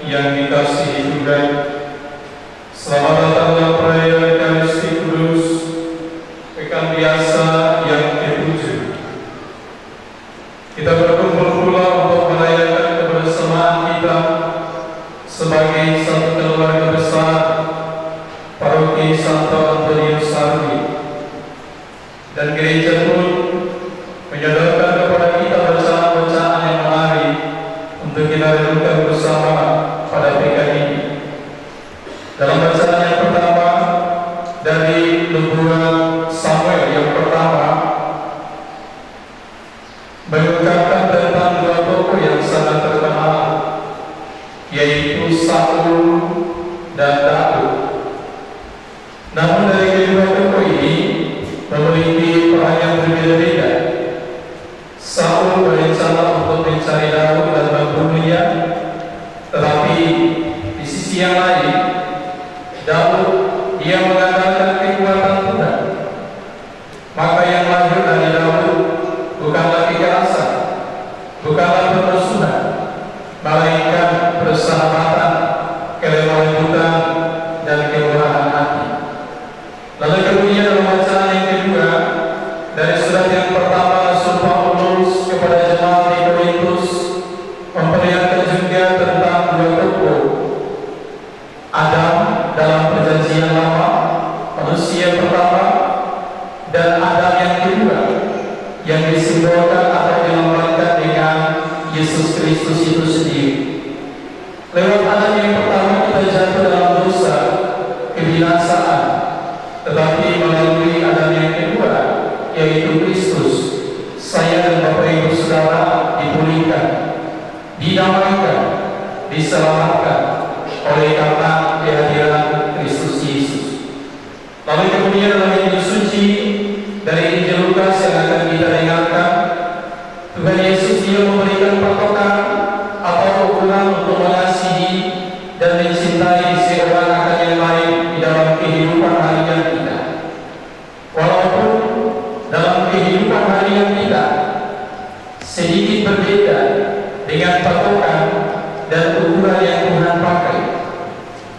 yang dikasihi Tuhan, selamat datang dalam perayaan Ekaristi Kudus, pekan biasa yang ke-7. Kita berkumpul pula untuk merayakan kebersamaan kita sebagai satu keluarga besar Paroki Santo Antonius Sarwi, dan gereja pun menyodorkan kepada kita bacaan-bacaan yang menarik untuk kita renungkan bersama pada pekan ini. Dalam bacaan yang pertama dari nubuat Samuel yang pertama mengungkapkan tentang dua tokoh yang sangat terkenal, yaitu Saul dan Daud. Namun dari kedua tokoh ini memiliki peran yang berbeda-beda. Saul berencana untuk mencari Daud dan membunuhnya, tetapi di sisi yang lain, Daud dia mengandalkan kekuatan Tuhan. Maka yang lahir dari Daud bukanlah kekerasan, bukanlah permusuhan, melainkan persahabatan, kelemah lembutan, dan kemurahan hati. Lalu kemudian dalam bacaan yang kedua dari surat yang pertama Rasul Paulus kepada jemaat di Korintus memperlihatkan juga tentang dua tokoh, Adam dalam perjanjian lama, manusia pertama, dan Adam yang kedua yang disimbolkan atau dilambangkan dengan Yesus Kristus itu sendiri. Lewat Adam yang pertama kita jatuh dalam dosa, kebinasaan, tetapi melalui Adam yang kedua, yaitu Kristus, saya dan Bapak Ibu Saudara dipulihkan, didamaikan, diselamatkan oleh karena kehadiran Kristus Yesus. Lalu kemudian dalam Injil suci dari Injil Lukas yang akan kita dengarkan, Tuhan Yesus dia memberikan patokan atau ukuran untuk mengasihi dan mencintai seorang akan yang lain di dalam kehidupan harian kita. Walaupun dalam kehidupan harian kita sedikit berbeda dengan patokan dan ukuran yang Tuhan pakai,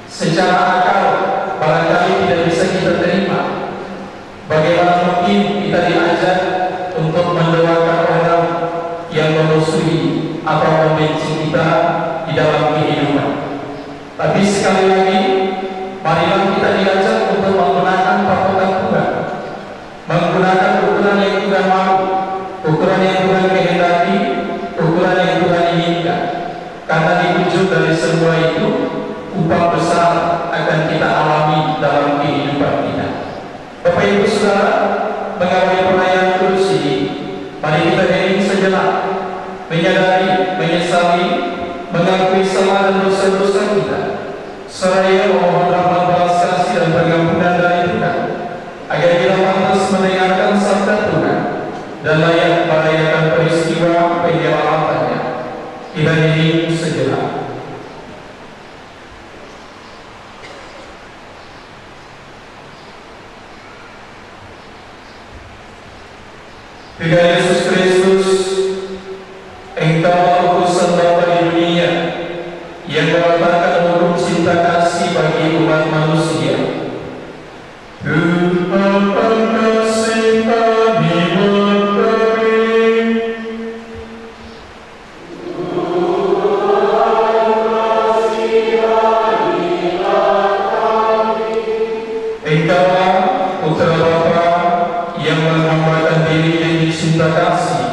secara akal barangkali tidak bisa kita terima. Bagaimana mungkin kita diajak untuk mendoakan orang yang memusuhi atau membenci kita di dalam kehidupan? Tapi sekali lagi, marilah kita diajak untuk menggunakan patokan Tuhan, menggunakan ukuran yang Tuhan mau, ukuran yang Tuhan kehendaki, ukuran yang Tuhan inginkan. Karena di ujung dari semua itu, upah besar akan kita alami dalam kehidupan kita. Bapak Ibu Saudara, mengawali perayaan kudus ini, mari kita hening sejenak, menyadari, menyesali, mengakui salah dan dosa-dosa kita, seraya memohon rahmat belas kasih dan pengampunan dari Tuhan, agar kita pantas mendengarkan sabda Tuhan dan layak merayakan peristiwa penyelamatannya. Kita hening sejenak. Tuhan Yesus Kristus, Engkau utusan Bapa di dunia yang meletakkan hukum cinta kasih bagi umat manusia. Tuhan kasih kami berkari, Engkaulah Putra Bapa yang menghambakan diri yang cinta kasih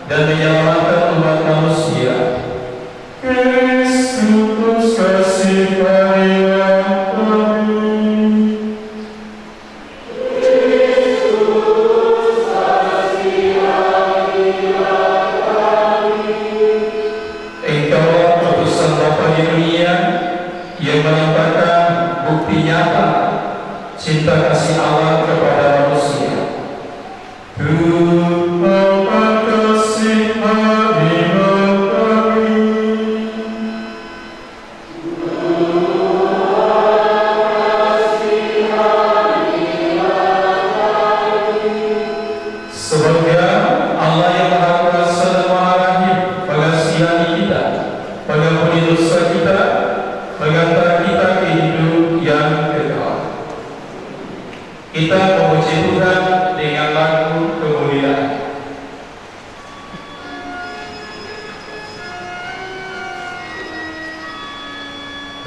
dan menyelamatkan umat manusia. Kristus kasih karilah kami. Kristus kasih karilah kami. Engkaulah utusan Bapa di dunia yang menampakkan bukti nyata cinta kasih Allah kepada manusia. mengampuni dosa kita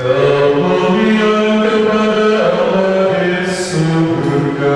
Kemuliaan kepada Allah di surga.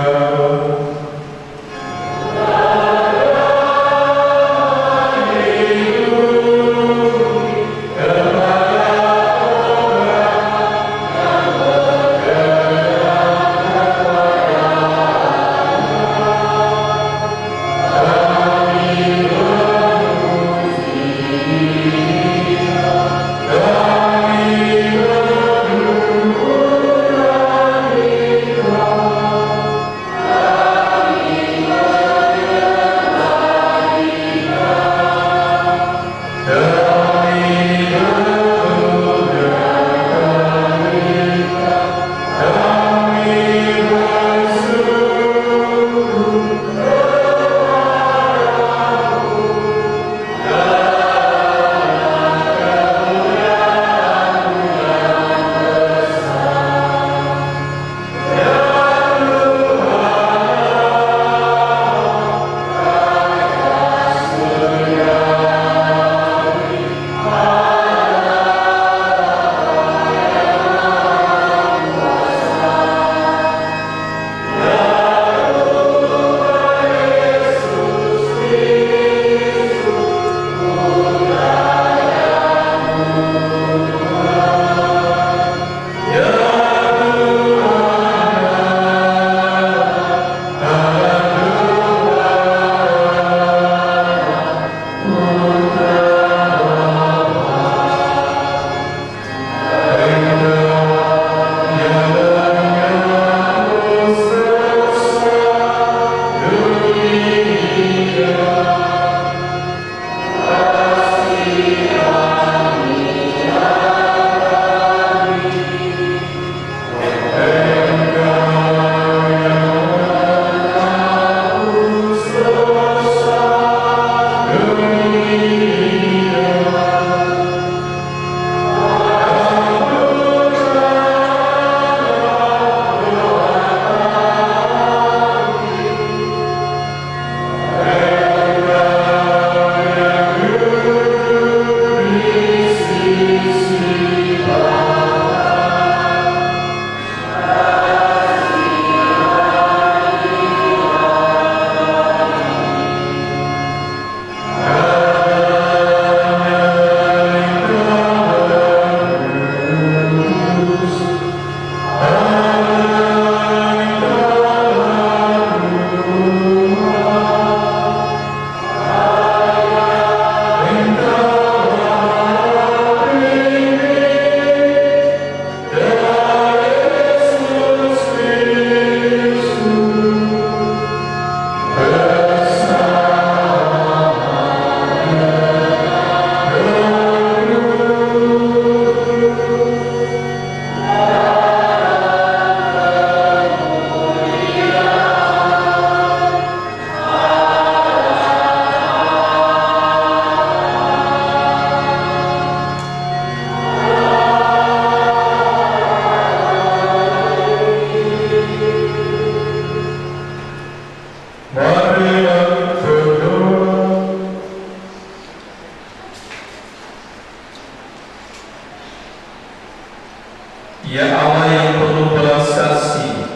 Ya Allah yang penuh belas kasih,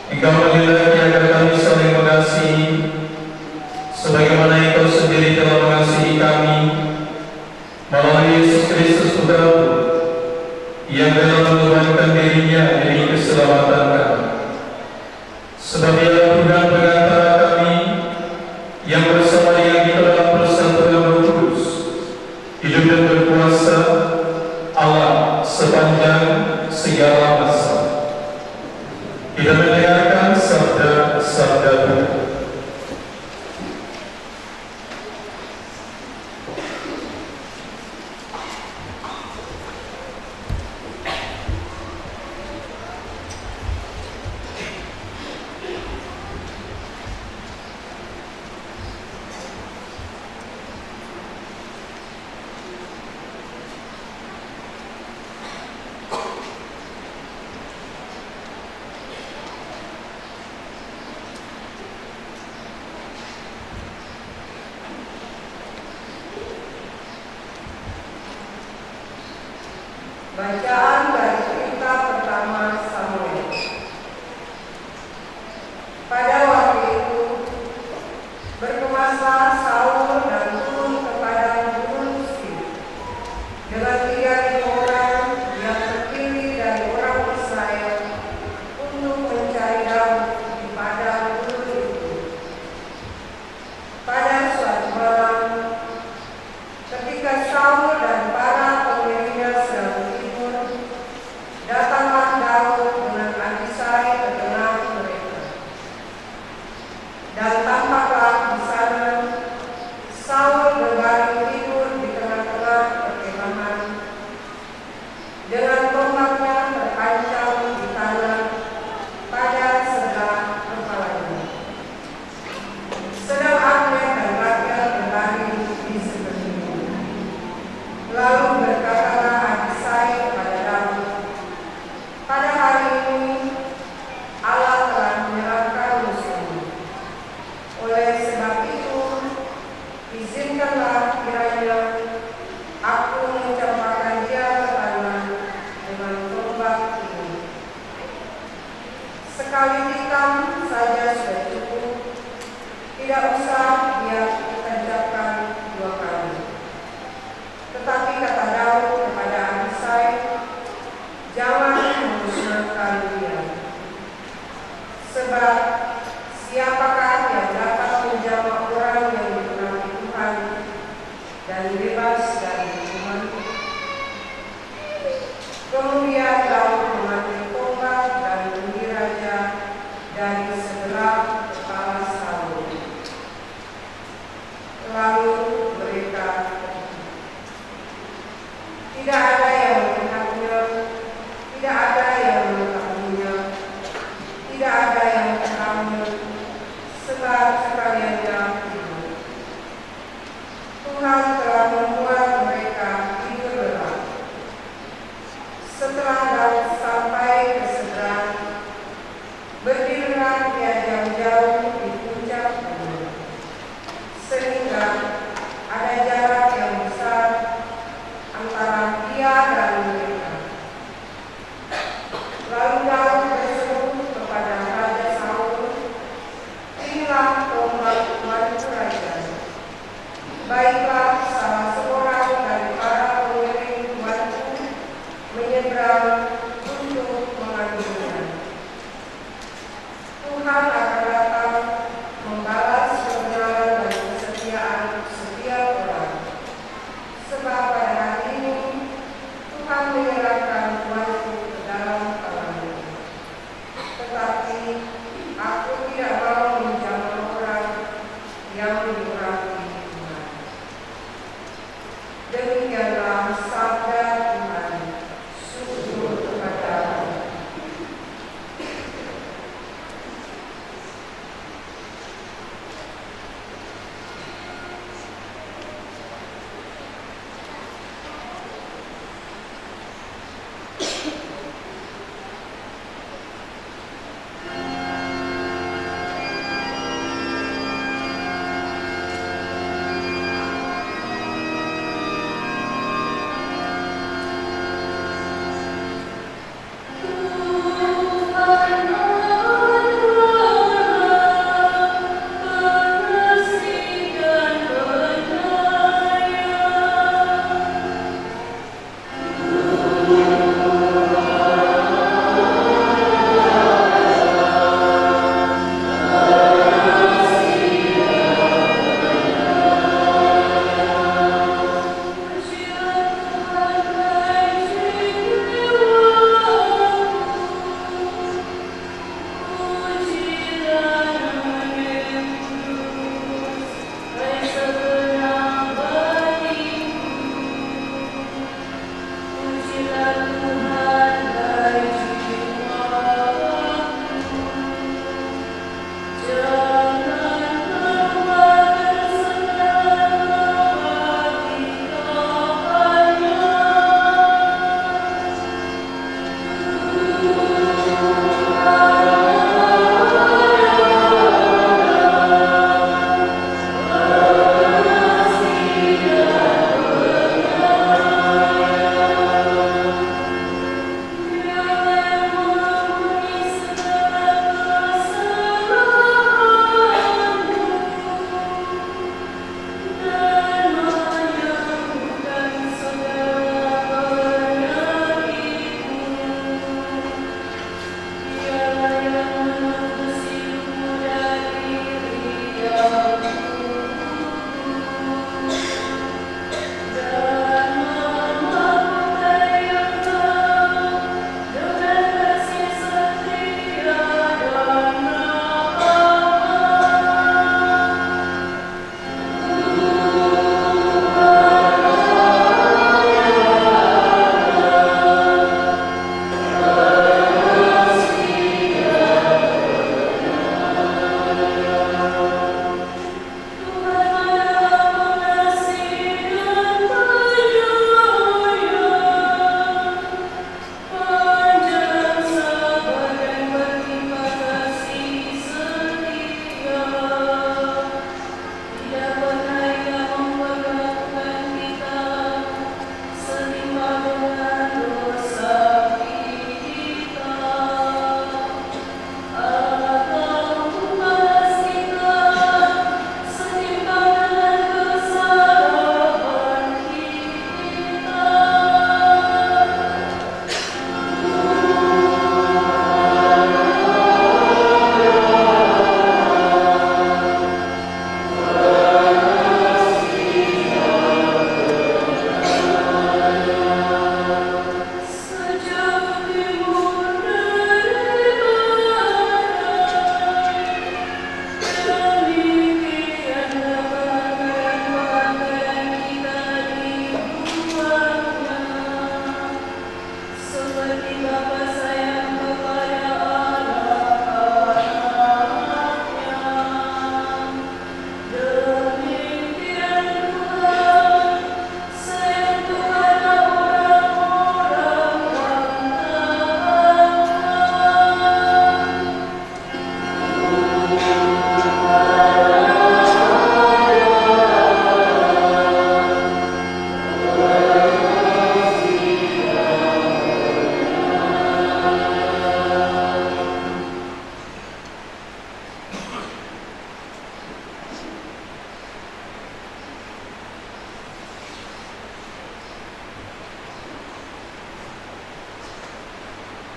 Engkau menghendaki agar kami saling mengasihi, sebagaimana Engkau sendiri telah mengasihi kami melalui Yesus Kristus Putra-Mu, yang telah mengorbankan dirinya demi keselamatan kami. Sebab Ia Tuhan pengantara kami, yang bersama dengan kita dalam persatuan Roh Kudus, hidup dan berkuasa Allah sepanjang Bacaan dari cerita pertama Samuel. Pada waktu itu, berkemaslah Saul dan turun ke padang gunung Sif dengan 3.000 orang yang terdiri dari orang Israel untuk mencari Daud di padang gunung itu. Pada suatu malam, ketika Saul dan para pemilihnya sedang tidur, datanglah Daud dengan Abisai ke tengah mereka. Dan tampaklah di sana Saul berbaring tidur di tengah-tengah perkemahan, dengan tombaknya terancam di tanah pada sebelah kepalanya. Sedang Abner dan rakyat berbaring di sebelahnya. Lalu berkatalah Abisai kepada Daud, "Pada hari ini Allah telah menyerahkan musuhmu. Oleh sebab itu, izinkanlah kiranya aku mencampakkan dia ke tanah dengan tombak ini. Sekali tikam saja sudah cukup, tidak usah dia tancapkan 2 kali." Tetapi kata Daud kepada Abisai, "Jangan memusnahkan dia. Sebab siapakah yang dapat menjamah orang yang digenapi Tuhan dan bebas dari hukuman?" Kemudian Daud mengambil tombak dan menggiranya dari sebelah kepala Saul. Lalu mereka pergi. Tidak ada yang melihatnya, tidak ada yang mengetahuinya, tidak ada yang tahu, sebab sekaliannya tidur. Tuhan telah membuat mereka tidur lelap. Setelah Daud sampai ke seberang, berdirilah dia jauh-jauh di puncak gunung, sehingga ada jarak yang besar antara dia dan mereka. Lalu Daud berseru kepada Raja Saul, "Inilah tombak mantu raja. Baiklah salah seorang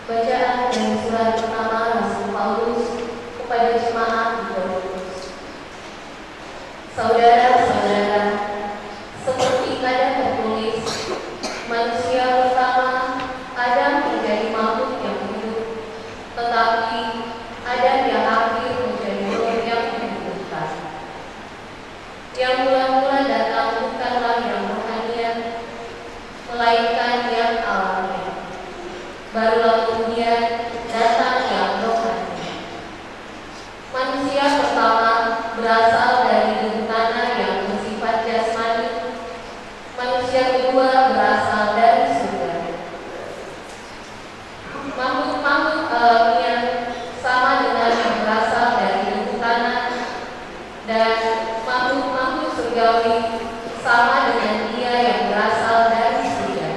Bacaan dari surat pertama Rasul Paulus kepada jemaat di Korintus. Saudara-saudara, seperti ada tertulis, manusia pertama Adam menjadi makhluk yang hidup, tetapi Adam yang akhir menjadi roh yang menghidupkan. Yang mula-mula datang bukanlah yang rohanian, melainkan yang alamiah. Barulah kemudian datang yang rohani. Manusia pertama berasal dari debu tanah yang bersifat jasmani. Manusia kedua berasal dari surga. Makhluk-makhluk alamiah sama dengan yang berasal dari debu tanah, dan makhluk-makhluk surgawi sama dengan dia yang berasal dari surga.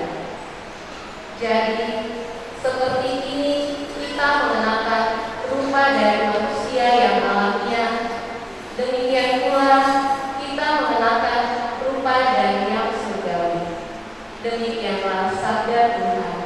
Jadi seperti ini kita mengenakan rupa dari manusia yang alamiah. Demikian pula kita mengenakan rupa dari yang surgawi. Demikianlah sabda Tuhan.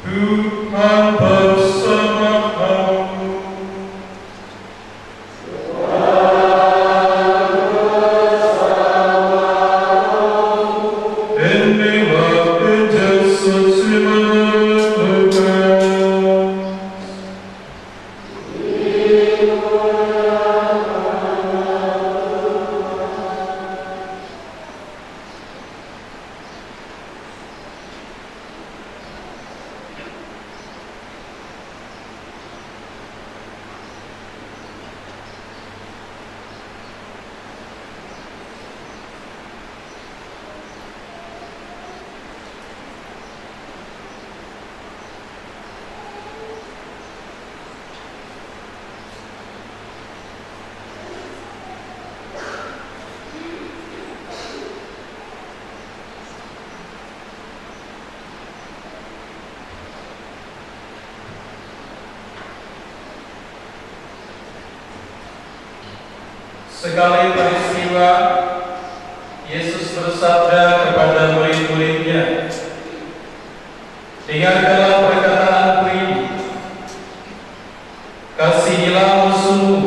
Tuhan bersamamu. Inilah Injil suci menurut Lukas. Sekali peristiwa, Yesus bersabda kepada murid-muridnya, "Dengarkanlah perkataanku ini, kasihilah musuhmu,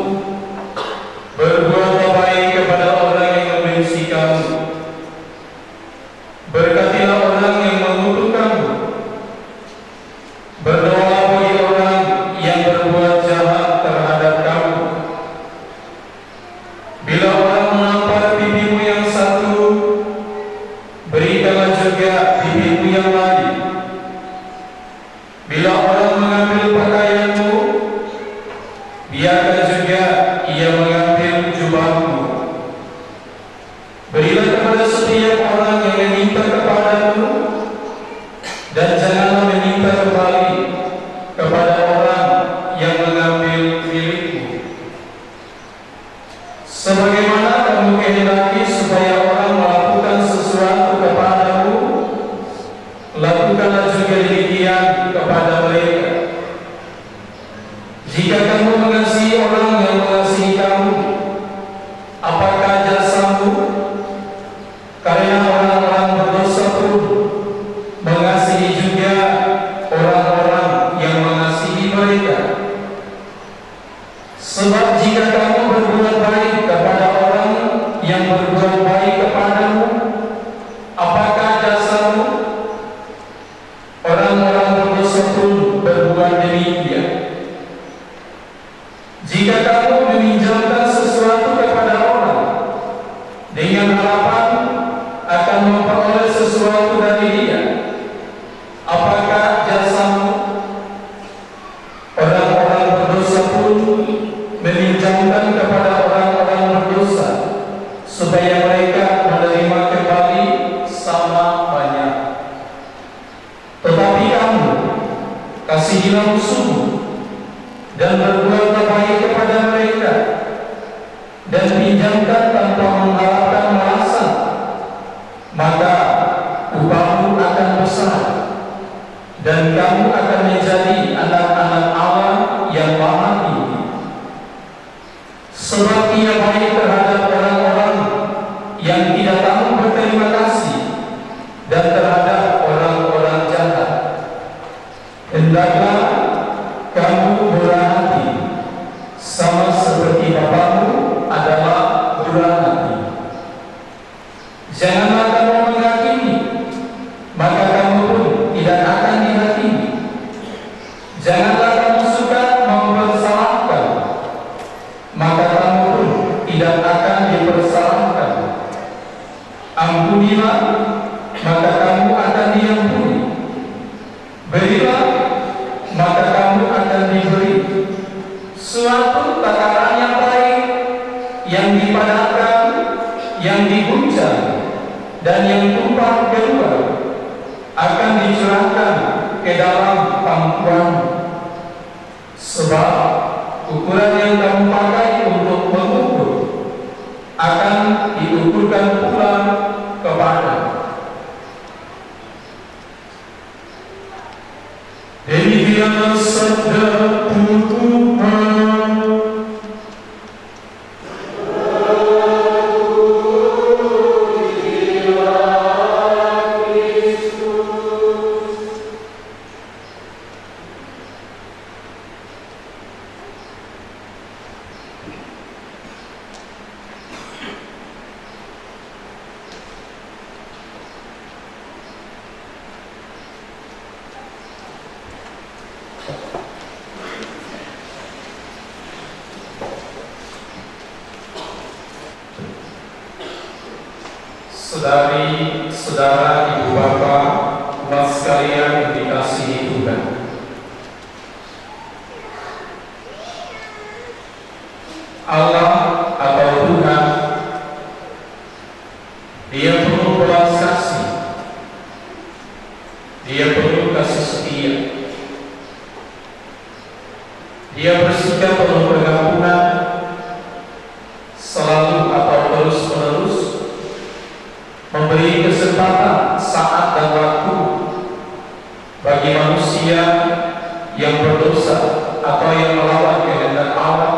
berbuatlah baik kepada orang yang membenci kamu, berkatilah orang yang mengutuk kamu, berdoalah bagi orang yang berbuat jahat terhadap kamu. Bila orang menampar pipimu yang satu, berikanlah juga setiap orang yang meminta kepadamu, dan janganlah meminta kembali kepada orang yang mengambil milikmu. Sebagaimana kamu kehendaki supaya orang melakukan sesuatu kepadamu, lakukanlah juga demikian kepada mereka. Jika kamu mengasihi orang yang mengasihi kamu, apakah jasamu? Karena orang-orang berdosa pun mengasihi juga orang-orang yang mengasihi mereka. Sebab jika kamu berbuat baik kepada orang yang berbuat baik kepadamu, apakah jasamu? Orang-orang berdosa pun berbuat demikian. Jika kamu meminjamkan sesuatu kepada orang dengan harapan akan memperoleh sesuatu dari dia, apakah jasamu? Orang-orang berdosa pun meminjamkan kepada orang-orang berdosa supaya mereka menerima kembali sama banyak. Tetapi kamu kasihilah musuhmu dan berbuatlah baik kepada mereka, dan pinjamkan tanpa mengharapkan balasan, maka upahmu akan besar, dan kamu akan menjadi anak-anak Allah yang Maha Tinggi. Sebab Ia baik terhadap orang-orang yang tidak tahu berterima kasih, dan terhadap orang-orang jahat. Hendaklah kamu murah hati, sama seperti Bapamu adalah murah hati. Janganlah kamu menghakimi, maka kamu pun tidak akan dihakimi. Janganlah kamu suka mempersalahkan, maka kamu pun tidak akan dipersalahkan. Ampunilah, maka kamu akan diampuni. Berilah, maka kamu akan diberi. Suatu takaran yang baik, yang dipadatkan, yang diguncang, dan yang tumpah keluar, akan dicurahkan ke dalam pangkuan. Sebab ukuran yang kamu pakai untuk mengukur akan diukurkan pula kepada. Demikianlah sabda Tuhan. Saudari, saudara, ibu bapak, umat sekalian yang dikasihi Tuhan. Allah atau Tuhan, Dia penuh belas kasih, Dia penuh kasih setia, Dia bersikap penuh pengampunan, selalu atau terus-menerus memberi kesempatan saat dan waktu bagi manusia yang berdosa atau yang melawan kehendak Allah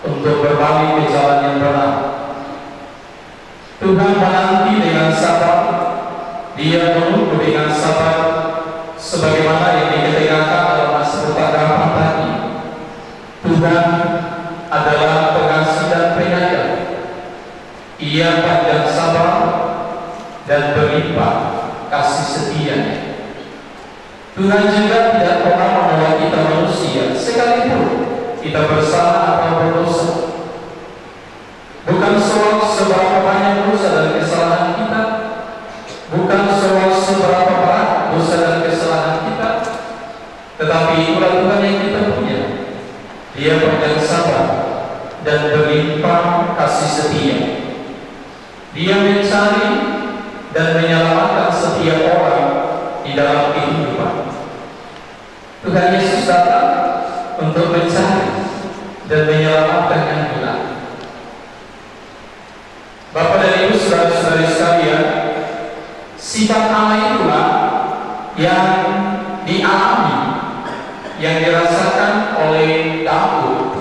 untuk berbalik ke jalan yang benar. Tuhan menanti dengan sabar, Dia menunggu dengan sabar, sebagaimana yang dikatakan dalam Mazmur tadi. Tuhan adalah pengasih dan penyayang. Ia panjang sabar dan berlimpah kasih setia-Nya. Tuhan juga tidak pernah menolak kita manusia, sekalipun kita bersalah atau berdosa. Bukan soal seberapa banyak dosa dan kesalahan kita, bukan soal seberapa berat dosa dan kesalahan kita, tetapi itulah Tuhan yang kita punya. Dia panjang sabar dan berlimpah kasih setia. Dia mencari dan menyelamatkan setiap orang di dalam kehidupan. Tuhan Yesus datang untuk mencari dan menyelamatkan yang hilang. Bapak dan Ibu, saudara-saudari sekalian, sifat Allah itulah yang dialami, yang dirasakan oleh Daud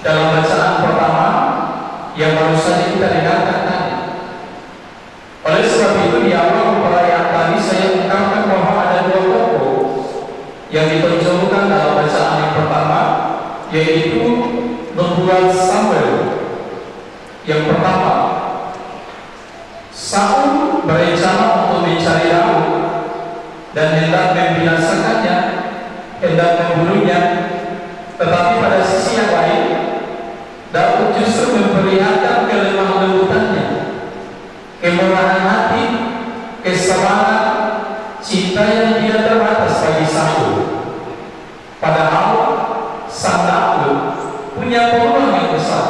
dalam bacaan pertama yang baru saja kita dengarkan tadi. Oleh sebab itu di awal perayaan tadi saya ungkapkan bahwa ada dua tokoh yang ditonjolkan dalam bacaan yang pertama, yaitu nubuat Samuel. Yang pertama, Saul berencana untuk mencari Daud dan hendak membinasakannya, hendak membunuhnya. Tetapi pada sisi yang lain, Daud justru memperlihatkan kelemah lembutannya, kemurahan hati, kesabaran, cinta yang tidak terbatas bagi Saul. Padahal sang Daud punya peluang yang besar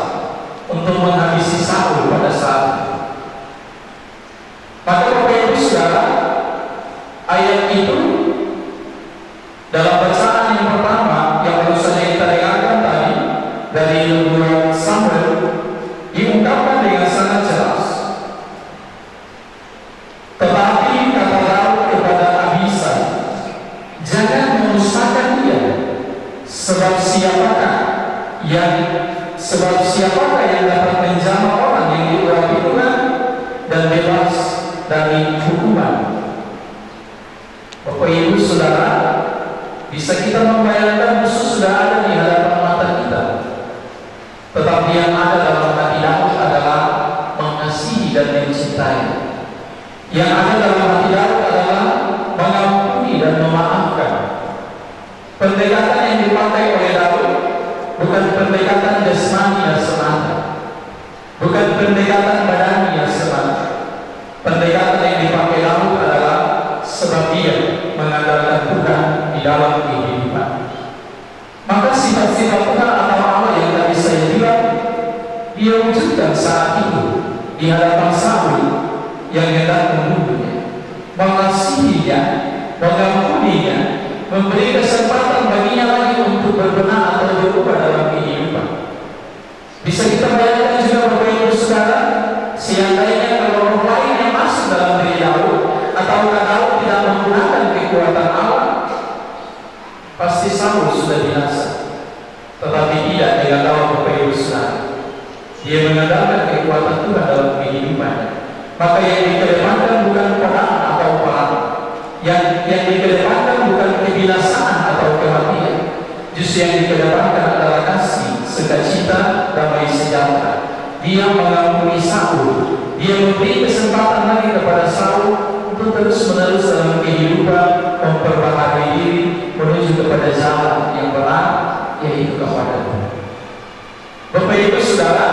untuk menghabisi Saul pada saat itu. Maka Bapak Ibu Saudara, ayat itu dalam bacaan yang pertama yang baru saja kita dengarkan tadi dari nubuat Samuel diungkapkan dengan sangat jelas. Tetapi kata Daud kepada Abisai, jangan memusnahkan dia, sebab siapakah yang dapat menjamah orang yang diurapi Tuhan dan bebas dari hukuman. Bapak Ibu Saudara, bisa kita membayangkan musuh sudah ada di hadapan mata kita, tetapi yang ada dalam hati Daud adalah mengasihi dan mencintai. Yang ada dalam hati Daud adalah mengampuni dan memaafkan. Pendekatan yang dipakai oleh Daud bukan pendekatan jasmani semata, bukan pendekatan badani semata. Pendekatan yang dipakai Daud adalah sebab dia mengandalkan Tuhan di dalam kehidupan. Maka sifat-sifat Tuhan atau Allah yang tadi saya bilang, dia wujudkan saat itu di hadapan Saul yang hendak membunuhnya, mengasihinya, mengampuninya, memberi kesempatan baginya lagi untuk berbenah atau berubah dalam kehidupan. Bisa kita bayangkan juga Bapak Ibu Saudara, seandainya kalau roh lain yang masuk dalam diri Daud, atau Daud tidak menggunakan kekuatan Allah, pasti Saul sudah binasa. Tetapi tidak dengan Daud, Bapak Ibu Saudara. Dia mengandalkan kekuatan Tuhan dalam kehidupannya. Maka yang dikedepankan bukan perang atau perang, yang dikedepankan bukan kebinasaan atau kematian. Justru yang dikedepankan adalah kasih, sukacita, damai sejahtera. Dia mengampuni Saul. Dia memberi kesempatan lagi kepada Saul untuk terus-menerus dalam kehidupan memperbaharui diri menuju kepada jalan yang benar, yaitu kepada Tuhan. Bapak Ibu Saudara,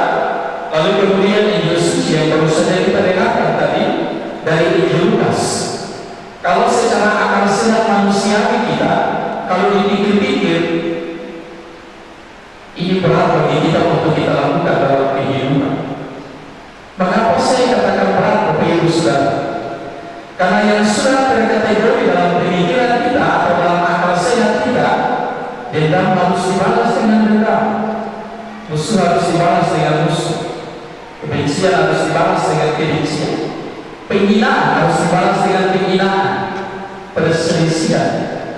lalu kemudian Injil suci yang baru saja kita dengarkan tadi dari Injil Lukas. Kalau secara akal sehat manusiawi kita, kalau dipikir-pikir, ini berat bagi kita untuk kita lakukan dalam kehidupan. Mengapa saya katakan berat, Bapak Ibu Saudara? Karena yang sudah terkategori dalam pemikiran kita atau dalam akal sehat kita, dendam harus dibalas dengan dendam, musuh harus dibalas dengan musuh, kebencian harus dibalas dengan kebencian, penghinaan harus dibalas dengan penghinaan, perselisihan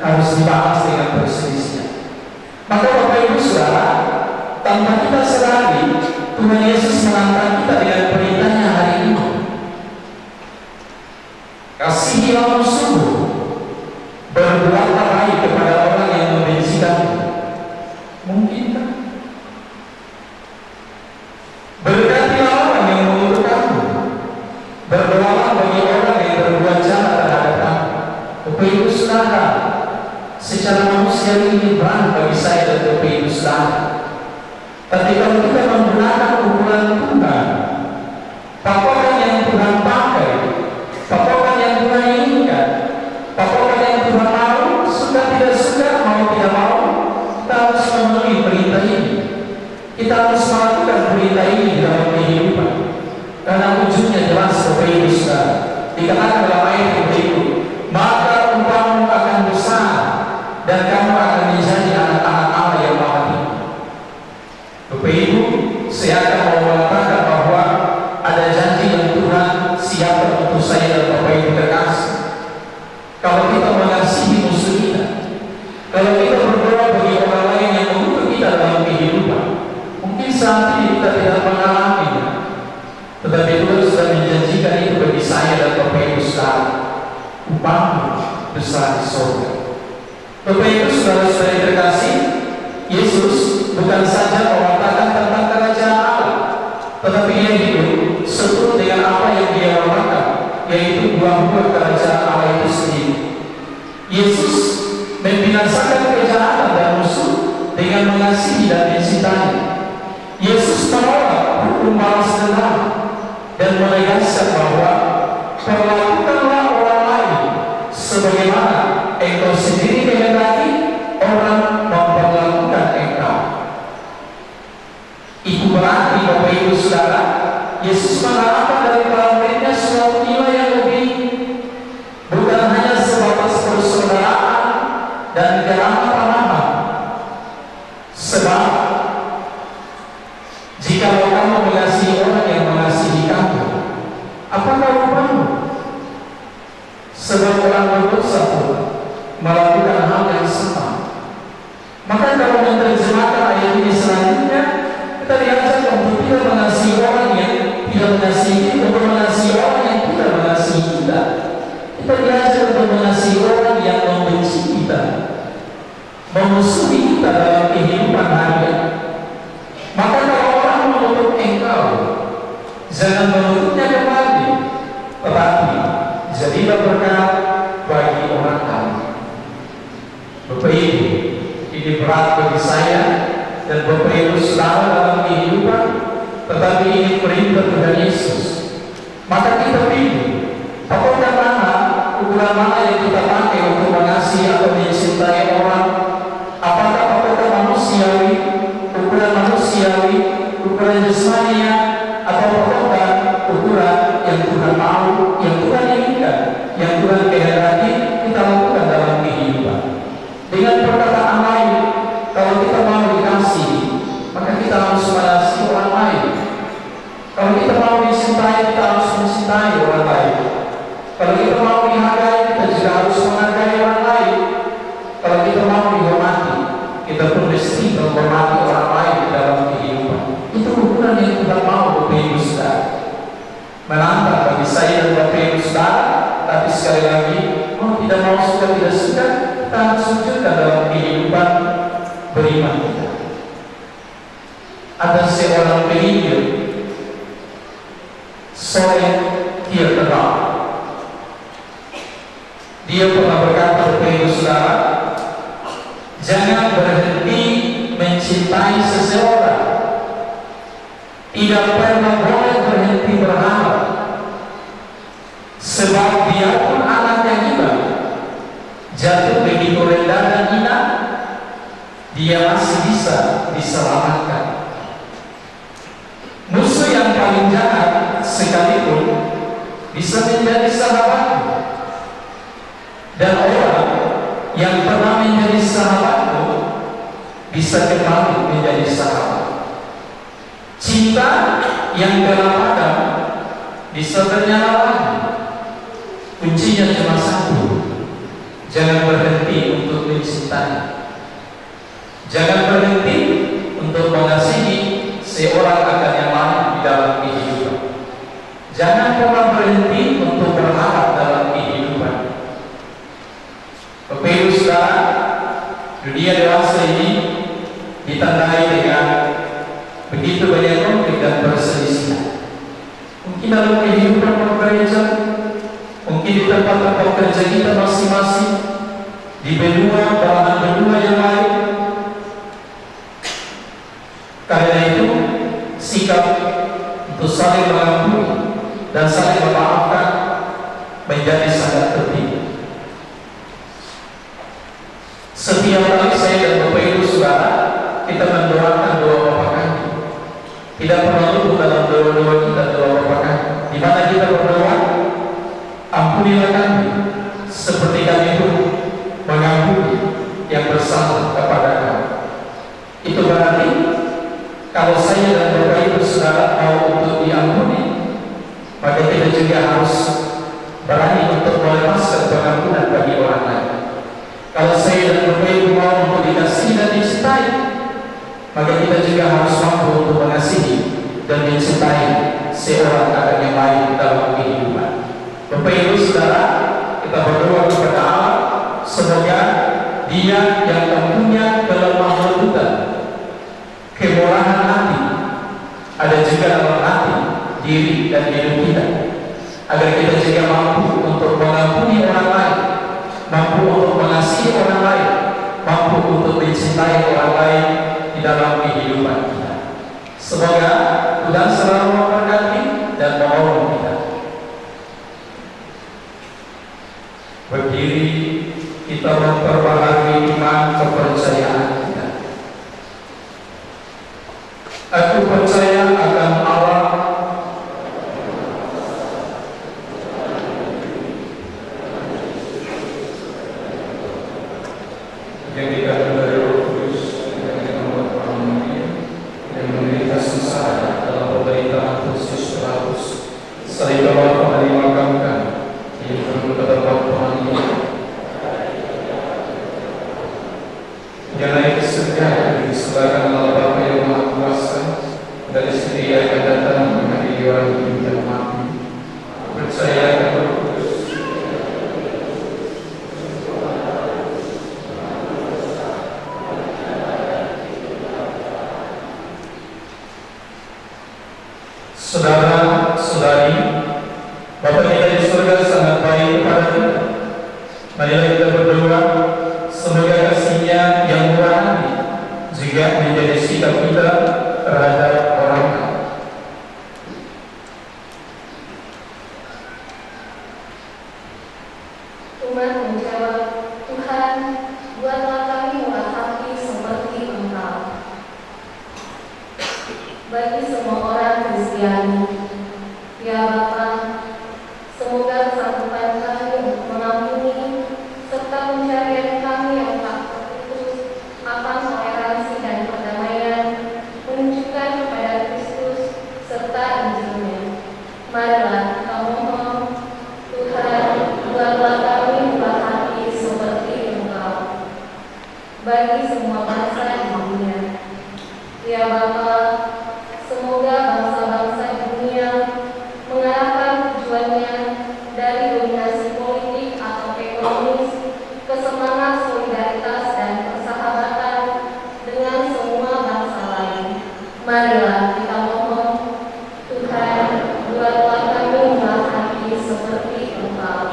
harus dibalas dengan perselisihan. Maka Bapak Ibu Saudara, tanpa kita sadari, Tuhan Yesus menantang kita dengan perintahnya hari ini. Kasihilah musuhmu, berbuatlah baik kepada orang yang membenci kamu. Mungkinkah? Berkatilah orang yang mengutuk kamu, berdoalah bagi orang yang berbuat jahat terhadap kamu. Bapak Ibu Saudara, secara manusia ini berat bagi saya dan Bapak Ibu Saudara. Tapi kalau kita menggunakan ukuran Tuhan, patokan yang Tuhan pakai, patokan yang Tuhan inginkan, patokan yang Tuhan mau, suka tidak suka, mau tidak mau, kita harus memenuhi perintah ini. Kita harus melakukan perintah ini dalam kehidupan. Karena ujungnya jelas Bapak Ibu Saudara. Dikatakan untuk saya dan Bapak Ibu terkasih, kalau kita mengasihi musuh kita, kalau kita berdoa bagi orang lain yang membutuhkan kita dalam kehidupan, mungkin saat ini kita tidak mengalaminya, tetapi Tuhan sudah menjanjikan itu bagi saya dan Bapak Ibu sekalian, upahmu besar di surga. Bapak Ibu saudara-saudari terkasih, Yesus bukan saja mengatakan tentang kerajaan Allah, tetapi Ia hidup seturut dengan apa yang Dia katakan, yaitu buah-buah kerajaan Allah itu sendiri. Yesus membinasakan kejahatan dan musuh dengan mengasihi dan mencintai. Yesus menolak hukum balas dendam dan menegaskan bahwa perlakukanlah orang lain sebagaimana engkau sendiri kehendaki orang memperlakukan engkau. Itu berarti Bapak Ibu Saudara, Yesus mengharapkan dari para muridnya suatu nilai yang lebih, bukan hanya sebatas persaudaraan dan keramah-tamahan. Sebab jika kamu mengasihi orang yang mengasihi kamu, apakah rupanya? Sebab orang berdosa pun melakukan hal yang sama. Maka kalau menerjemahkan ayat ini selanjutnya, kita diajar untuk tidak mengasihi orang yang tidak mengasihi kita, untuk mengasihi orang yang tidak mengasihi kita. Kita diajar untuk mengasihi orang yang membenci kita, memusuhi kita dalam kehidupan harian. Maka kalau orang mengutuk engkau, jangan mengutuknya kembali, tetapi jadilah berkat bagi orang lain. Bapak Ibu, ini berat bagi saya dan Bapak Ibu Saudara dalam kehidupan, tetapi ini perintah Tuhan Yesus. Maka kita pilih, apakah mana, ukuran mana yang kita pakai untuk mengasihi atau mencintai orang? Apakah manusiawi, ukuran manusiawi, ukuran jasmania, atau apakah ukuran yang Tuhan mau, yang Tuhan inginkan, yang Tuhan kehendaki kita lakukan dalam kehidupan? Dengan perkataan lain, kalau kita mau dikasih, maka kita harus mengasihi orang lain. Kalau kita mau dicintai, kita harus mencintai orang lain. Kalau kita mau dihargai, kita juga harus menghargai orang lain. Kalau kita mau dihormati, kita pun mesti menghormati orang lain dalam kehidupan. Itu ukuran yang Tuhan mau, Bapak Ibu Saudara. Menantang bagi saya dan Bapak Ibu Saudara, tapi sekali lagi, mau tidak mau suka tidak suka, kita harus wujudkan dalam kehidupan beriman kita. Ada seorang penginjil Soren Kierkegaard. Dia pernah berkata, Bapak Ibu Saudara, jangan berhenti mencintai seseorang. Tidak pernah boleh berhenti berharap. Sebab biarpun anaknya hilang, jatuh begitu rendah dan hina, dia masih bisa diselamatkan. Musuh yang paling jahat sekalipun bisa menjadi sahabatmu, dan orang yang pernah menjadi sahabatmu bisa kembali menjadi sahabat. Cinta yang telah padam bisa ternyala lagi. Kuncinya cuma satu: jangan berhenti untuk mencintai. Jangan berhenti untuk mengasihi seorang akan yang lain di dalam kehidupan. Jangan pernah berhenti untuk berharap dalam kehidupan. Bapak Ibu Saudara, dunia dewasa ini ditandai dengan begitu banyak konflik dan perselisihan. Mungkin dalam kehidupan bergereja, mungkin di tempat-tempat kerja kita masing-masing, di benua, belahan benua yang lain. Karena itu, sikap untuk saling mengampuni dan saling memaafkan menjadi sangat penting. Setiap kali saya dan Bapak Ibu Saudara kita mendoakan doa Bapa Kami, tidak pernah lupa dalam doa-doa kita doa Bapa Kami, di mana kita berdoa, ampunilah kami seperti kami pun mengampuni yang bersalah kepada Kami. Itu berarti kalau saya dan Bapak Ibu Saudara mau untuk diampuni, maka kita juga harus Kalau saya dan Bapak Ibu mau untuk dikasihi dan dicintai, maka kita juga harus mampu untuk mengasihi dan mencintai seorang akan yang lain dalam kehidupan. Bapak Ibu Saudara, kita berdoa kepada Allah semoga Dia yang mempunyai kelemah lembutan, kemurahan hati, ada juga dalam hati, diri dan hidup kita, agar kita juga mampu untuk mengampuni orang lain, mampu untuk mengasihi orang lain, mampu untuk mencintai orang lain di dalam kehidupan kita. Semoga Tuhan selalu memberkati dan menolong kita. Berdiri, kita memperbaharui iman kepercayaan kita. Aku percaya akan Allah yang dikandung dari Roh Kudus, yang membuat orang mulia, yang menderita sengsara dalam pemerintahan Yesus Kristus, sehingga Allah dimakamkan di tempat Tuhan ini. Dia naik ke surga disebabkan oleh Bapa yang Maha Kuasa, dari sini Dia akan datang menghadiri orang hidup dan mati. Percaya akan Roh Kudus. Saudara-saudari, Bapa kita di surga sangat baik kepada kita. Marilah kita berdoa semoga kasih-Nya yang murah hati juga menjadi sikap kita terhadap orang lain. Umat menjawab, Tuhan, buatlah kami murah hati seperti Engkau. Bagi semua orang Kristiani, ya Bapa, semoga kesanggupan kami untuk mengampuni serta pencarian kami yang tak terputus akan toleransi dan perdamaian menunjukkan kepada Kristus serta Injil-Nya. Marilah kita mohon, Tuhan, buatlah kami murah hati seperti Engkau. Bagi semua bangsa di dunia, ya Bapa, semoga bangsa-bangsa di dunia mengarahkan tujuannya dari dominasi politik atau ekonomis ke semangat solidaritas dan persahabatan dengan semua bangsa lain. Marilah kita mohon, Tuhan, buatlah kami murah hati seperti Engkau.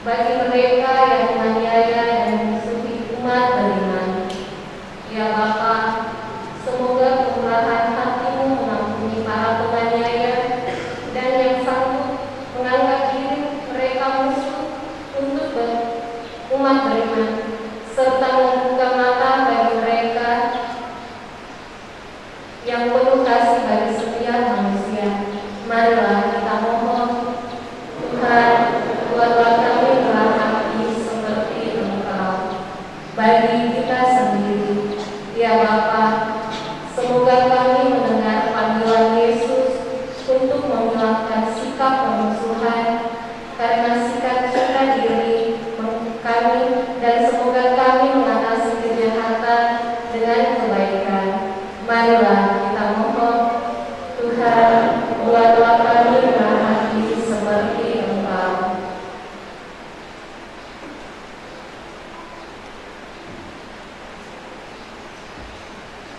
Bagi mereka yang menganiaya dan memusuhi umat beriman, ya Bapa, semoga kemurahan hati-Mu mengampuni para penganiaya dan yang sanggup menganggap diri mereka musuh untuk umat beriman, serta membuka mata bagi mereka yang penuh kasih bagi setiap manusia. Marilah kita mohon, Tuhan, buatlah kami murah hati seperti Engkau. Bagi kita sendiri, ya Bapa, semoga kami mendengar panggilan Yesus untuk menghilangkan sikap permusuhan karena sikap cita diri kami, dan semoga kami mengatasi kejahatan dengan kebaikan. Marilah kita mohon, Tuhan, buatlah kami murah hati seperti Engkau.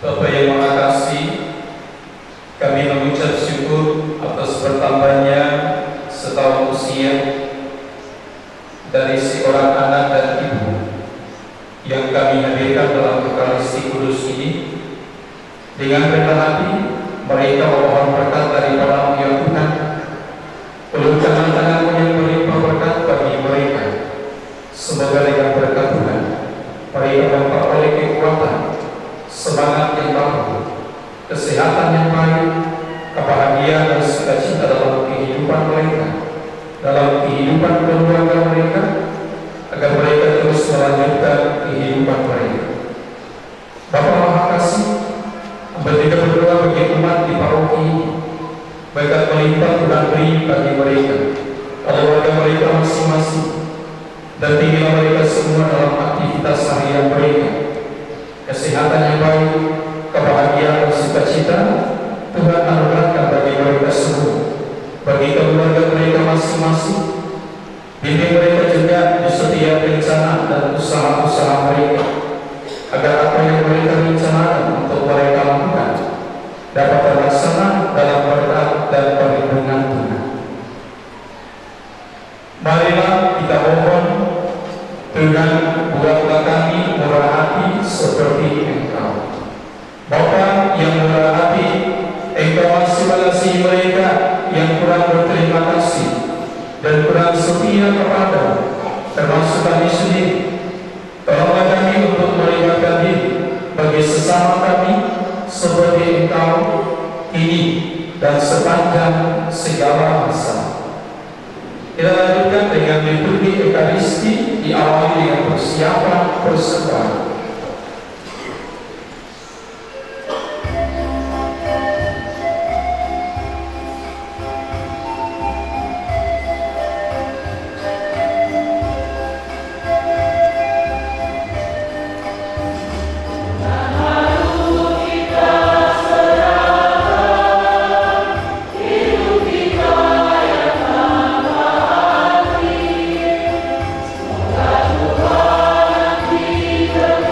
Bapa yang Maha Kasih, kami mengucap syukur atas bertambahnya setahun usia dari seorang anak dan ibu yang kami hadirkan dalam Ekaristi Kudus ini. Dengan rendah hati mereka memohon berkat daripada yang Tuhan. Ulurkanlah tangan-Mu yang melimpah berkat bagi mereka. Semoga dengan berkat Tuhan mereka memperoleh kekuatan, semangat yang baru, kesehatan yang baik, kebahagiaan dan sukacita dalam kehidupan mereka, dalam kehidupan keluarga mereka, agar mereka terus melanjutkan kehidupan mereka. Bapa Maha Kasih, Hamba berdoa bagi umat di paroki ini, berkat melimpah Tuhan beri bagi mereka, keluarga mereka masing-masing, dan tinggilah mereka semua dalam aktivitas harian mereka, kesehatan yang baik, kebahagiaan dan sukacita Tuhan anugerahkan bagi mereka semua, bagi keluarga mereka masing-masing. Bimbing mereka juga di setiap rencana dan usaha-usaha mereka, agar apa yang mereka rencanakan untuk mereka lakukan dapat terlaksana dalam berkat dan perlindungan Tuhan. Marilah kita mohon, Tuhan, buatlah kami murah hati seperti Engkau. Bapa yang murah hati, Engkau masih mengasihi mereka yang kurang berterima kasih dan kurang setia kepada, termasuk kami sendiri. Tolonglah kami untuk melibatkan diri bagi sesama kami seperti Engkau ini dan sepanjang segala masa. Kita lanjutkan dengan liturgi Ekaristi, diawali dengan persiapan persembahyan. Tuhan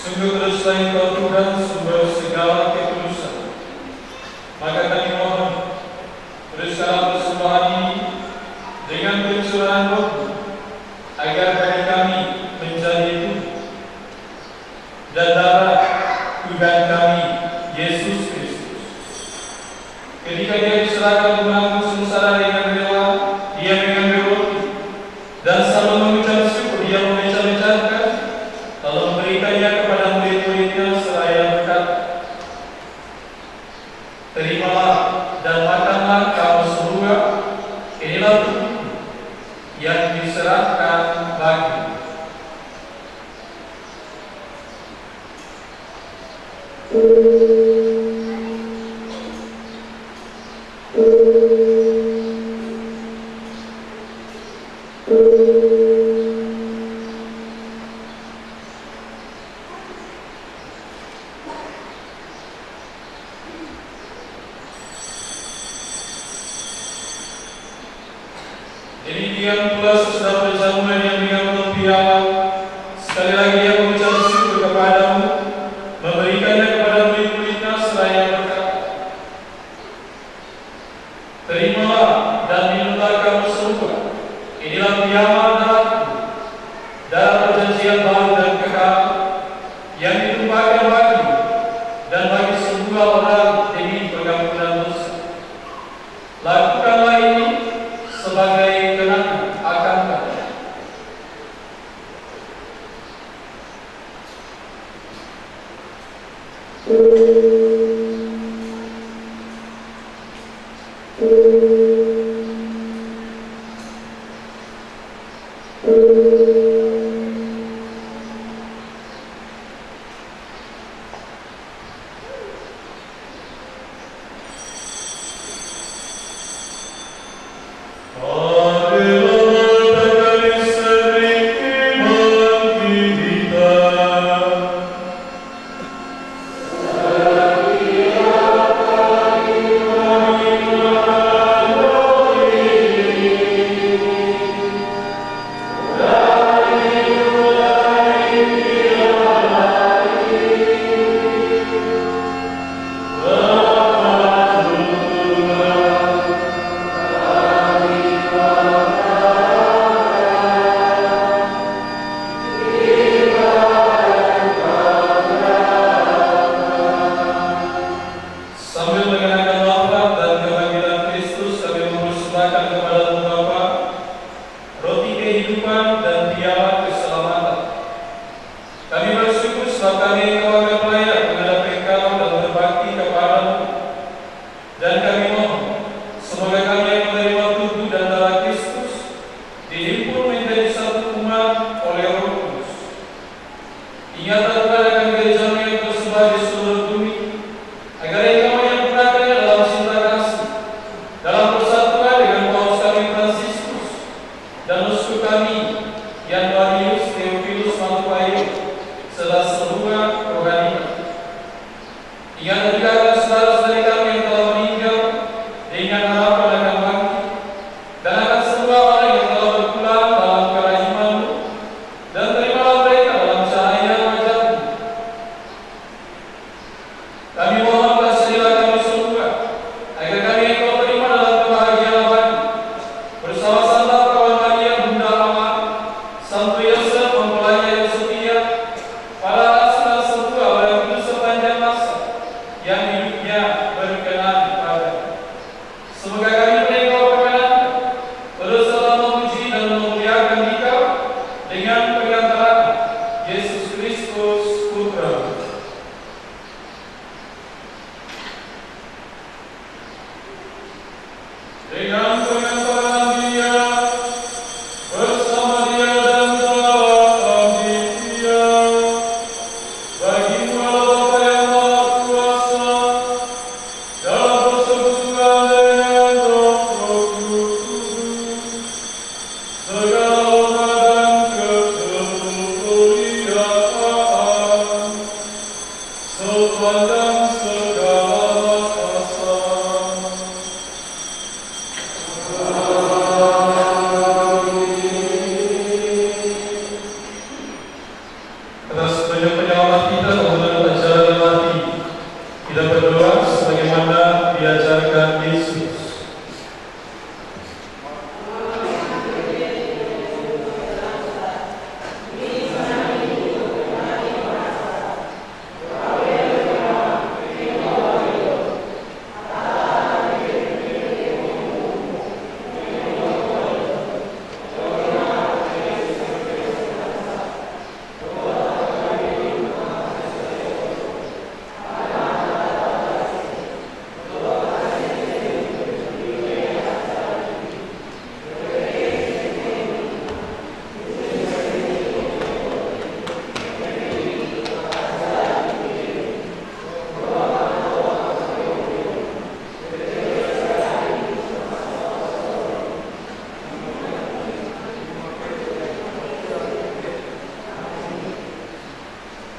Sungguh teruslah Engkau Tuhan, sumber segala ketulusan. Maka kami mohon, teruskanlah persembahan ini dengan pencurahan Roh-Mu, agar bagi kami menjadi tubuh dan darah Tuhan kami Yesus Kristus. Ketika Dia diserahkan menanggung sengsara dengan rela, Dia mengambil roti dan sambil mengucap syukur Dia memecah-mecahkan, lalu memberikannya kepada murid-muridnya seraya berkata, "Terimalah dan makanlah kamu semua, inilah tubuhku yang diserahkan bagimu." Demikian pula sesudah perjamuan yang mengambil piala, sekali lagi Dia mengucap syukur kepadamu, memberikannya kepada murid-muridnya seraya berkata, yang ditumpahkan bagi dan bagi semua orang demi pengampunan dosa. Lakukanlah ini sebagai kenangan akan kami.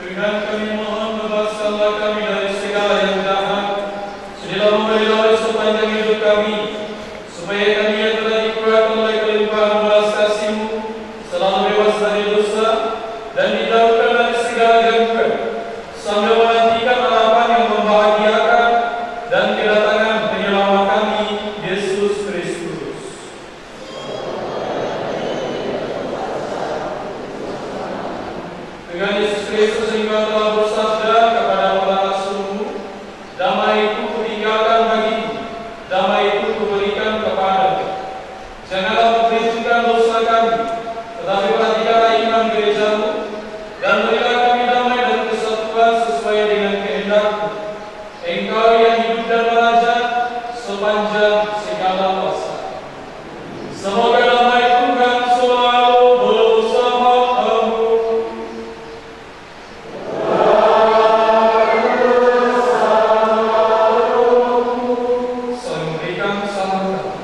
Dengan kami mohon bebaskanlah kami dari segala yang jahat, sedialah memberi sepanjang hidup kami, supaya kami yang telah dikurangkan oleh kelimpahan belas kasih-Mu selalu bebas dari dosa dan dijauhkan dari segala gangguan, sambil menantikan harapan yang membahagiakan dan kedatangan penyelamat kami, Yesus Kristus. Dengan Yesus Kristus yang telah sesuai dengan kehendak-Mu. Engkau yang hidup dan meraja sepanjang segala masa. Semoga damai Tuhan selalu bersama-Mu. Saling berikan sambutan.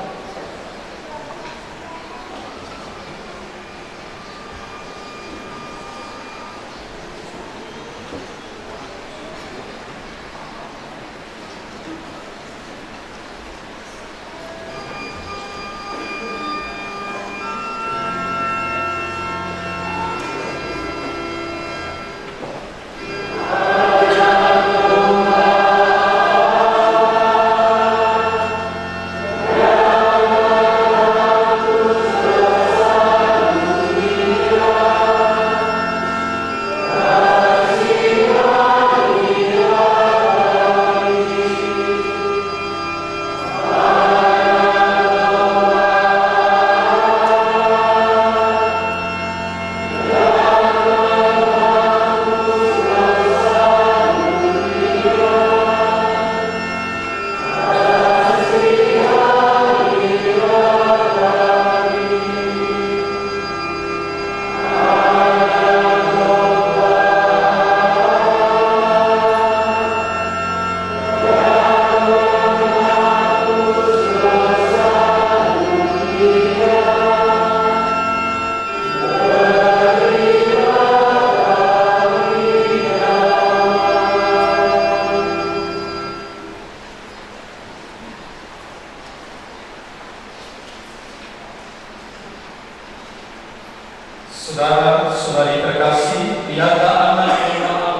Saudara-saudari terkasih, lihatlah anak yang Allah.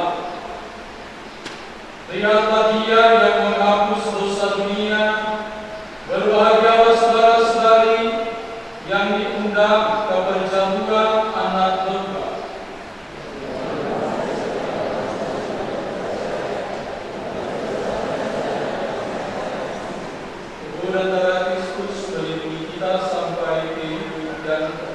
Lihatlah Dia yang menghapus dosa dunia. Berbahagialah saudara-saudari yang diundang ke perjamuan anak domba. Tubuh dan darah Kristus melindungi kita sampai hidup dan kekal.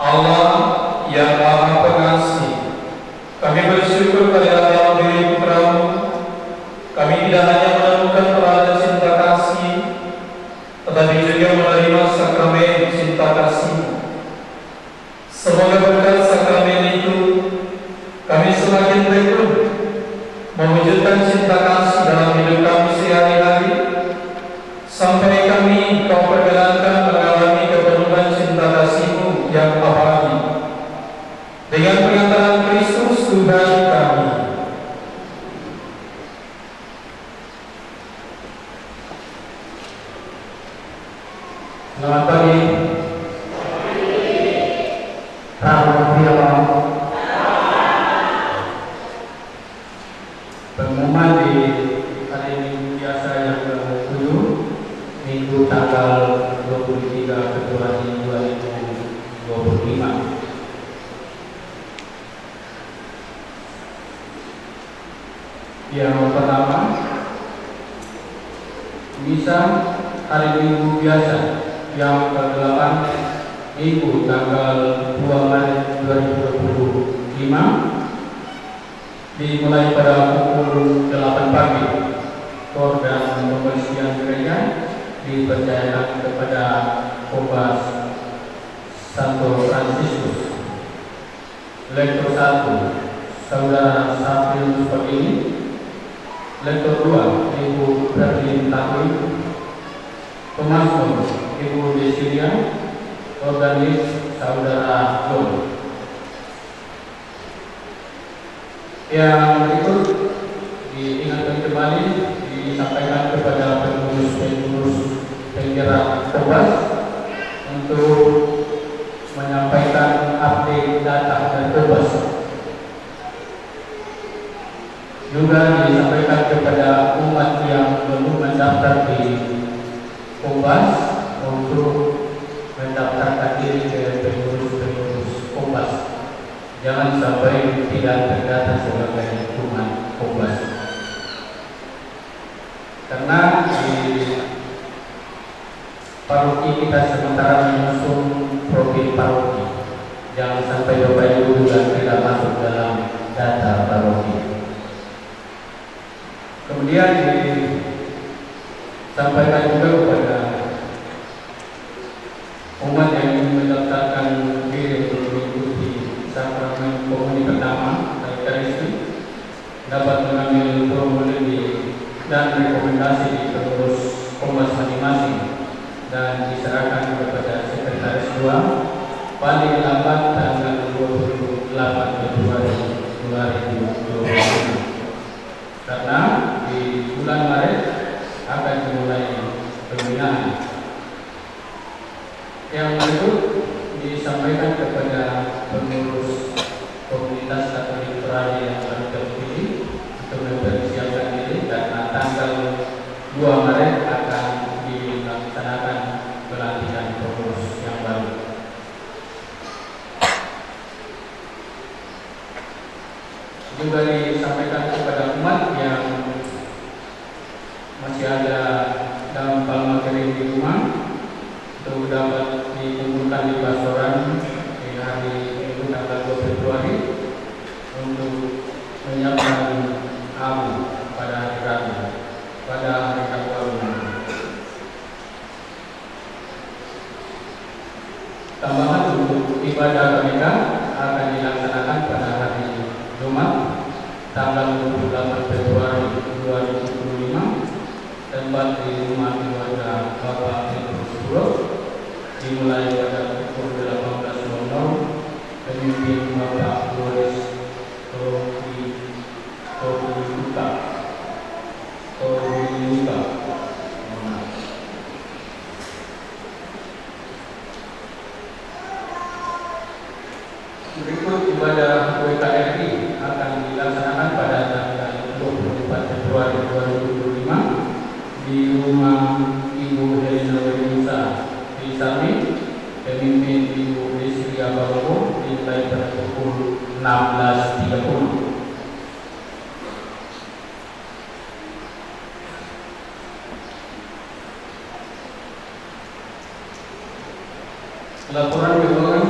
Allah yang Maha Pengasih, kami bersyukur pada dalam diri Putra-Mu, kami tidak hanya menemukan teladan cinta kasih, tetapi juga menerima sakramen cinta kasih-Mu. Semoga berkat sakramen itu kami semakin tekun mewujudkan cinta kasih dalam hidup kami sehari-hari, sampai kami Kau perkenankan mengalami kepenuhan cinta kasih-Mu yang abadi. Dengan pengantaran Kristus Tuhan kami. Selamat pagi. Pengumuman di hari Minggu biasa yang ke-7, Minggu tanggal 23 Februari 2025. Yang pertama, misa hari Minggu biasa yang ke-8, Minggu tanggal 2 Maret 2025, dimulai pada pukul 8 pagi. Program pembersihan gereja dipercayakan kepada Kombas Santo Fransiskus. Lektor 1, Saudara Sapril Supagini. Lektor 2, Ibu Berlin Takwi. Pemasmur, Ibu Desilia. Organis, Saudara John. Yang berikut diingatkan kembali, disampaikan kepada pengurus penggerak Kombas untuk menyampaikan update data dan Kombas. Juga disampaikan kepada umat yang belum mendaftar di Kombas untuk mendaftarkan diri ke pengurus Kombas. Jangan sampai tidak terdata sebagai umat Kombas. Karena di paroki kita sementara mengusung profil paroki. Jangan sampai Bapak Ibu juga tidak masuk dalam data paroki. Kemudian disampaikan juga kepada umat yang ingin mendaftarkan diri untuk mengikuti sakramen komuni pertama Eucharistik dapat mengambil formulir dan rekomendasi di pengurus Kombas masing-masing dan diserahkan kepada Sekretaris 2 paling lambat tanggal 28 Februari 2025. Karena di bulan Maret akan dimulai pembinaan. Yang berikut disampaikan kepada pengurus komunitas Katolik Toraja yang baru terpilih untuk mempersiapkan diri karena tanggal 2 Maret akan dilaksanakan pelantikan pengurus yang baru. Juga disampaikan kepada umat yang masih ada dalam palma kering di rumah untuk dapat dikumpulkan di pastoran di hari Minggu tanggal 2 Februari untuk menyiapkan abu pada hari Rabu, Tambahan untuk ibadah mereka akan dilaksanakan pada hari Jumat tanggal 28 Februari 2025, tempat di rumah keluarga Bapak Petrus Bro, dimulai pada pukul 18.00. Pemimpin Bapak Boris Tohuluka. Berikut ibadah WKRI akan dilaksanakan pada tanggal 24 Februari 2025 di rumah Ibu Helena Werusa di Sami. Pemimpin Ibu Desilia Barobo dimulai pada pukul 16.30. Laporan keuangan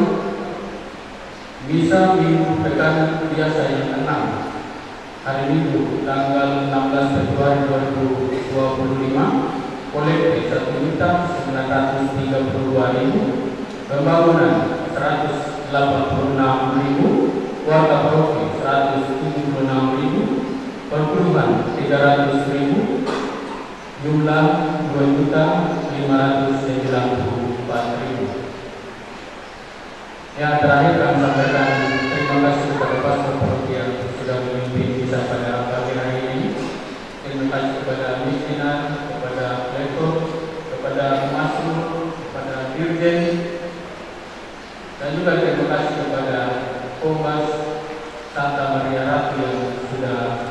Misa Minggu Pekan Biasa yang 6 hari Minggu tanggal 16 Februari 2025 oleh 1.932.000, pembangunan 186.000, warga paroki 176.000, perpuluhan 300.000, jumlah 2.594.000. Yang terakhir kami sampaikan terima kasih kepada pastor paroki yang sudah memimpin misa pada pagi hari ini. Terima kasih kepada misinan, kepada lektor, kepada pemasuh, kepada dirjen, dan juga terima kasih kepada Kombas Santa Maria Ratu yang sudah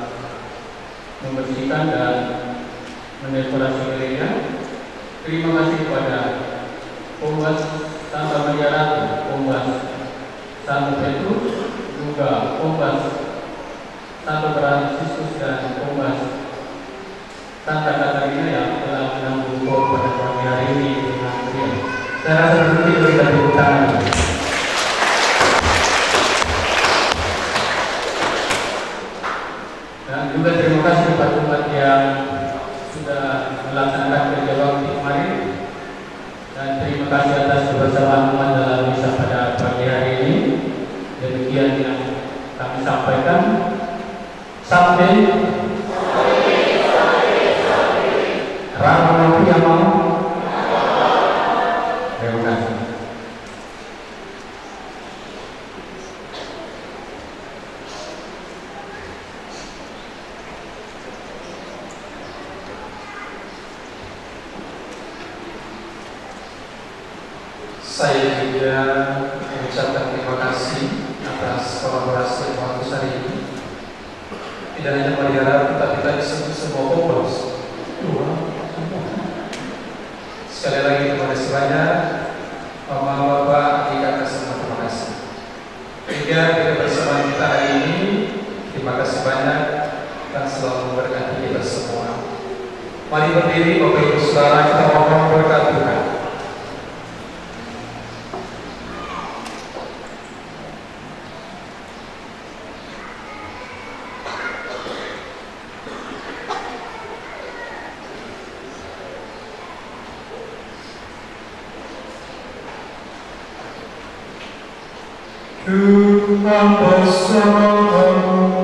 membersihkan dan mendekorasi gereja. Terima kasih kepada Kombas Santa Maria Ratu, Kombas Santo Petrus, juga Kombas Santo Franciscus dan Kombas Santa Katarina yang telah menanggung pada pagi hari ini dengan beliau. Saya rasa berhenti berikan tepuk tangan. Dan juga terima kasih kepada umat yang sudah melaksanakan kerja bakti kemarin. Dan terima kasih atas kebersamaan umat dalam misa pada pagi hari ini. Demikian yang kami sampaikan. Sampai Rama mampu yang mau. Terima kasih. Saya juga mengucapkan terima kasih atas kolaborasi yang bagus hari ini. Tidak hanya Mariara, tetapi tadi semua kompas. Sekali lagi terima kasih banyak, Mama, Bapak, Adik, Kakak, semua terima kasih. Tiga bersama kita hari ini, terima kasih banyak dan selalu memberkati kita semua. Mari berdiri, Bapak Ibu Saudara, kita mohon berkat Tuhan. Tuhan bersamamu.